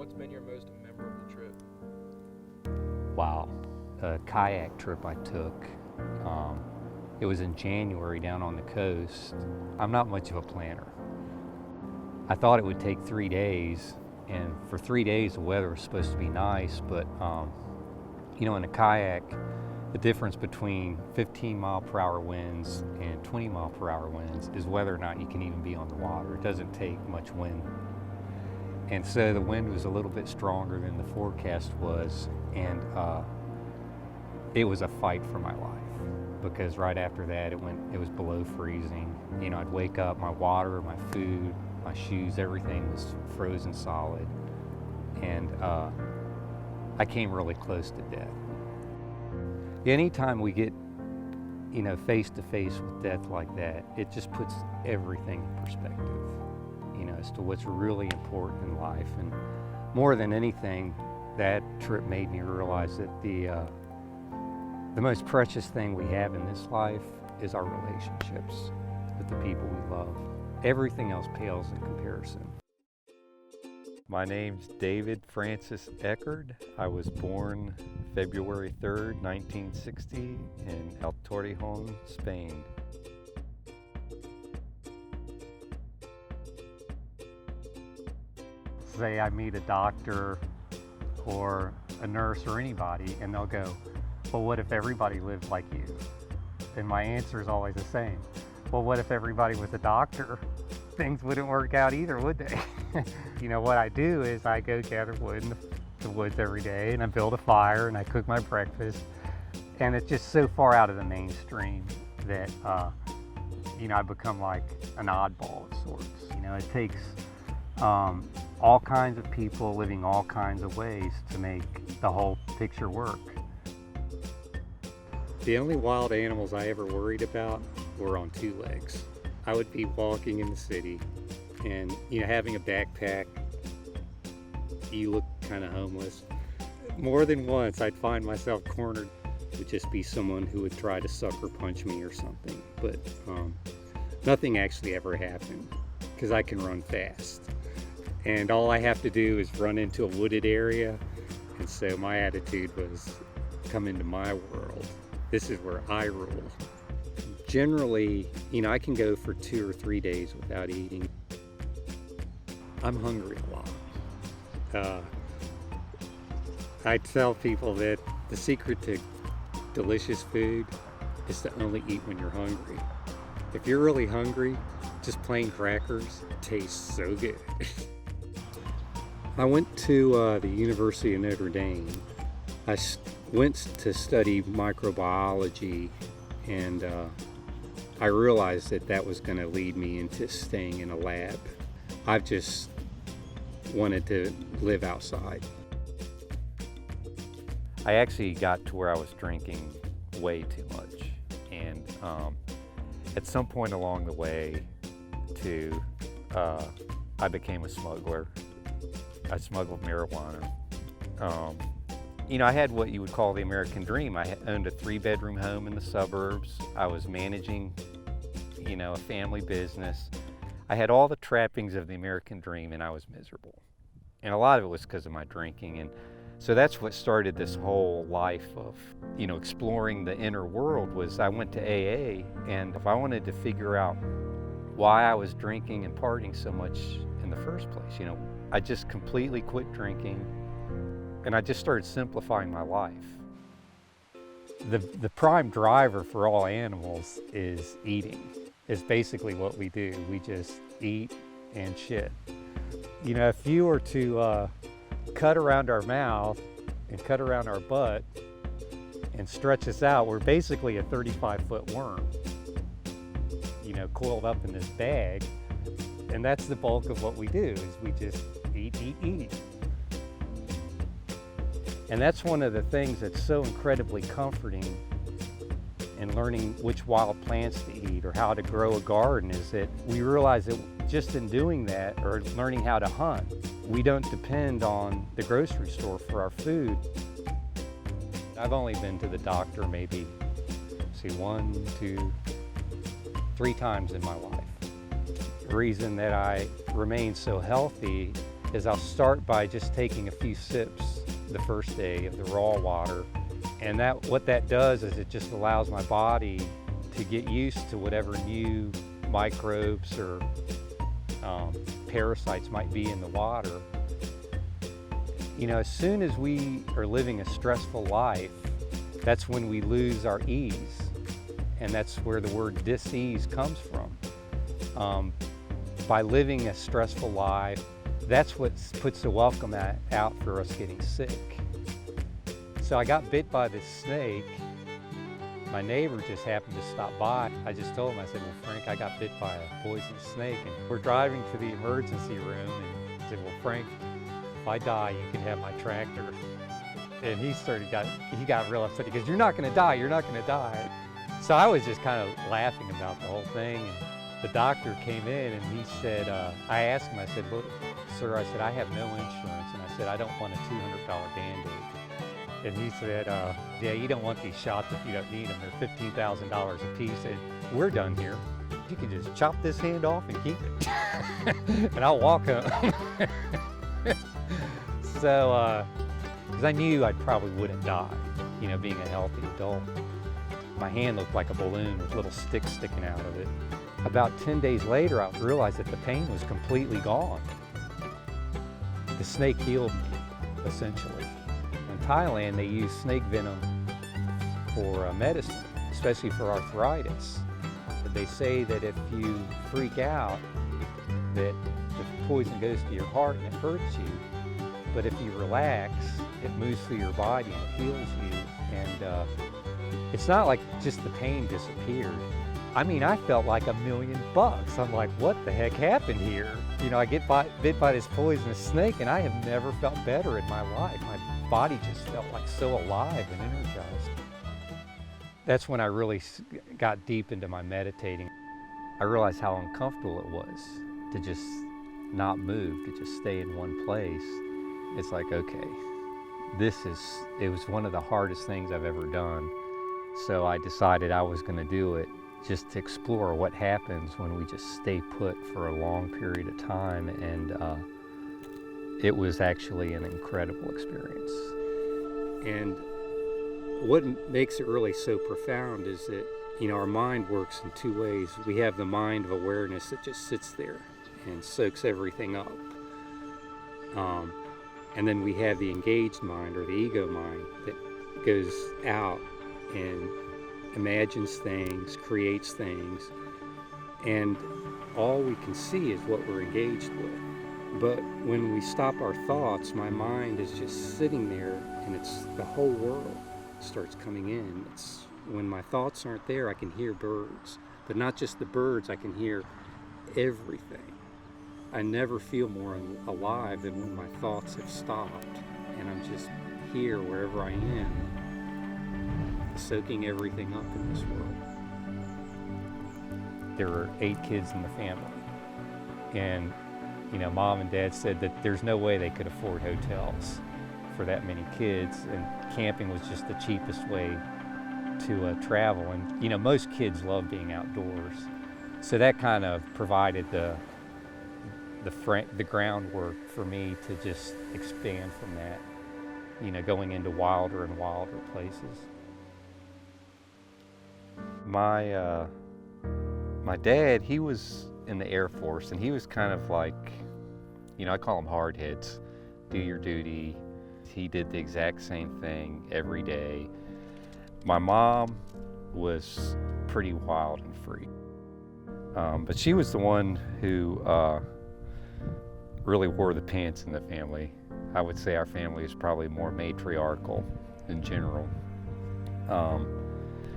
What's been your most memorable trip? Wow, a kayak trip I took. It was in January down on the coast. I'm not much of a planner. I thought it would take 3 days, and for 3 days the weather was supposed to be nice, but in a kayak, the difference between 15-mile-per-hour winds and 20-mile-per-hour winds is whether or not you can even be on the water. It doesn't take much wind. And so the wind was a little bit stronger than the forecast was, and it was a fight for my life, because right after that it was below freezing. I'd wake up, my water, my food, my shoes, everything was frozen solid, and I came really close to death. Anytime we get face to face with death like that, it just puts everything in perspective, as to what's really important in life. And more than anything, that trip made me realize that the most precious thing we have in this life is our relationships with the people we love. Everything else pales in comparison. My name's David Francis Eckerd. I was born February 3rd, 1960 in El Torrejon, Spain. Say I meet a doctor or a nurse or anybody, and they'll go, well, what if everybody lived like you? And my answer is always the same. Well, what if everybody was a doctor? Things wouldn't work out either, would they? What I do is I go gather wood in the woods every day, and I build a fire, and I cook my breakfast. And it's just so far out of the mainstream that, I become like an oddball of sorts. It takes all kinds of people living all kinds of ways to make the whole picture work. The only wild animals I ever worried about were on two legs. I would be walking in the city and, having a backpack, you look kind of homeless. More than once, I'd find myself cornered. It would just be someone who would try to sucker punch me or something. But nothing actually ever happened, because I can run fast. And all I have to do is run into a wooded area. And so my attitude was, come into my world. This is where I rule. Generally, I can go for 2 or 3 days without eating. I'm hungry a lot. I tell people that the secret to delicious food is to only eat when you're hungry. If you're really hungry, just plain crackers taste so good. I went to the University of Notre Dame. I went to study microbiology, and I realized that was going to lead me into staying in a lab. I've just wanted to live outside. I actually got to where I was drinking way too much, and at some point along the way I became a smuggler. I smuggled marijuana. I had what you would call the American dream. I owned a 3-bedroom home in the suburbs. I was managing, a family business. I had all the trappings of the American dream, and I was miserable. And a lot of it was because of my drinking. And so that's what started this whole life of, exploring the inner world. Was I went to AA, and if I wanted to figure out why I was drinking and partying so much in the first place, I just completely quit drinking, and I just started simplifying my life. The prime driver for all animals is eating. It's basically what we do. We just eat and shit. If you were to cut around our mouth and cut around our butt and stretch us out, we're basically a 35-foot worm, coiled up in this bag. And that's the bulk of what we do, is we just eat. And that's one of the things that's so incredibly comforting in learning which wild plants to eat or how to grow a garden, is that we realize that just in doing that, or learning how to hunt, we don't depend on the grocery store for our food. I've only been to the doctor maybe, 1, 2, 3 times in my life. The reason that I remain so healthy is I'll start by just taking a few sips the first day of the raw water. And what that does is it just allows my body to get used to whatever new microbes or parasites might be in the water. You know, as soon as we are living a stressful life, that's when we lose our ease. And that's where the word dis-ease comes from. By living a stressful life, that's what puts the welcome out for us getting sick. So I got bit by this snake. My neighbor just happened to stop by. I just told him, I said, well, Frank, I got bit by a poisonous snake. And we're driving to the emergency room, and I said, well, Frank, if I die, you can have my tractor. And he got real upset. He goes, you're not gonna die, you're not gonna die. So I was just kind of laughing about the whole thing. And the doctor came in and he said, I asked him, I said, look, sir, I said, I have no insurance. And I said, I don't want a $200 Band-Aid. And he said, yeah, you don't want these shots if you don't need them. They're $15,000 a piece. And we're done here. You can just chop this hand off and keep it. And I'll walk home. So, because I knew I probably wouldn't die, you know, being a healthy adult. My hand looked like a balloon with little sticks sticking out of it. About 10 days later, I realized that the pain was completely gone. The snake healed me, essentially. In Thailand, they use snake venom for medicine, especially for arthritis. They say that if you freak out, that the poison goes to your heart and it hurts you. But if you relax, it moves through your body and it heals you. And it's not like just the pain disappeared. I mean, I felt like $1 million. I'm like, what the heck happened here? You know, I get bit by this poisonous snake, and I have never felt better in my life. My body just felt like so alive and energized. That's when I really got deep into my meditating. I realized how uncomfortable it was to just not move, to just stay in one place. It's like, okay, it was one of the hardest things I've ever done. So I decided I was going to do it just to explore what happens when we just stay put for a long period of time. And it was actually an incredible experience. And what makes it really so profound is that, you know, our mind works in two ways. We have the mind of awareness that just sits there and soaks everything up. And then we have the engaged mind, or the ego mind, that goes out and imagines things, creates things, and all we can see is what we're engaged with. But when we stop our thoughts, my mind is just sitting there, and it's the whole world starts coming in. It's when my thoughts aren't there, I can hear birds, but not just the birds, I can hear everything. I never feel more alive than when my thoughts have stopped, and I'm just here wherever I am, soaking everything up in this world. There were 8 kids in the family, and you know, Mom and Dad said that there's no way they could afford hotels for that many kids, and camping was just the cheapest way to travel. And you know, most kids love being outdoors, so that kind of provided the groundwork for me to just expand from that, you know, going into wilder and wilder places. My dad, he was in the Air Force, and he was kind of like, you know, I call them hardheads. Do your duty. He did the exact same thing every day. My mom was pretty wild and free, but she was the one who really wore the pants in the family. I would say our family is probably more matriarchal in general.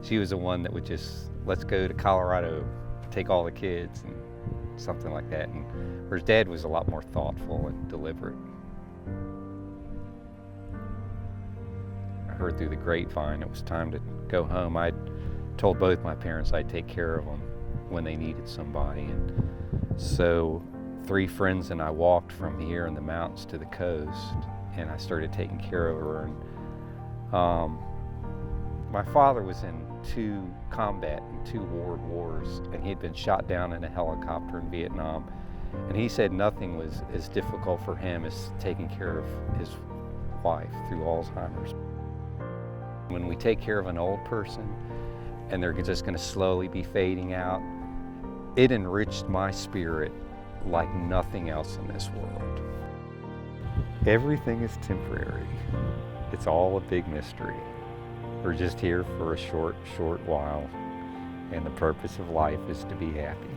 She was the one that would just, let's go to Colorado, take all the kids, and something like that. And whereas Dad was a lot more thoughtful and deliberate. I heard through the grapevine it was time to go home. I'd told both my parents I'd take care of them when they needed somebody. And so 3 friends and I walked from here in the mountains to the coast, and I started taking care of her. And my father was in 2 combat and 2 world wars, and he had been shot down in a helicopter in Vietnam. And he said nothing was as difficult for him as taking care of his wife through Alzheimer's. When we take care of an old person and they're just going to slowly be fading out, it enriched my spirit like nothing else in this world. Everything is temporary. It's all a big mystery. We're just here for a short while, and the purpose of life is to be happy.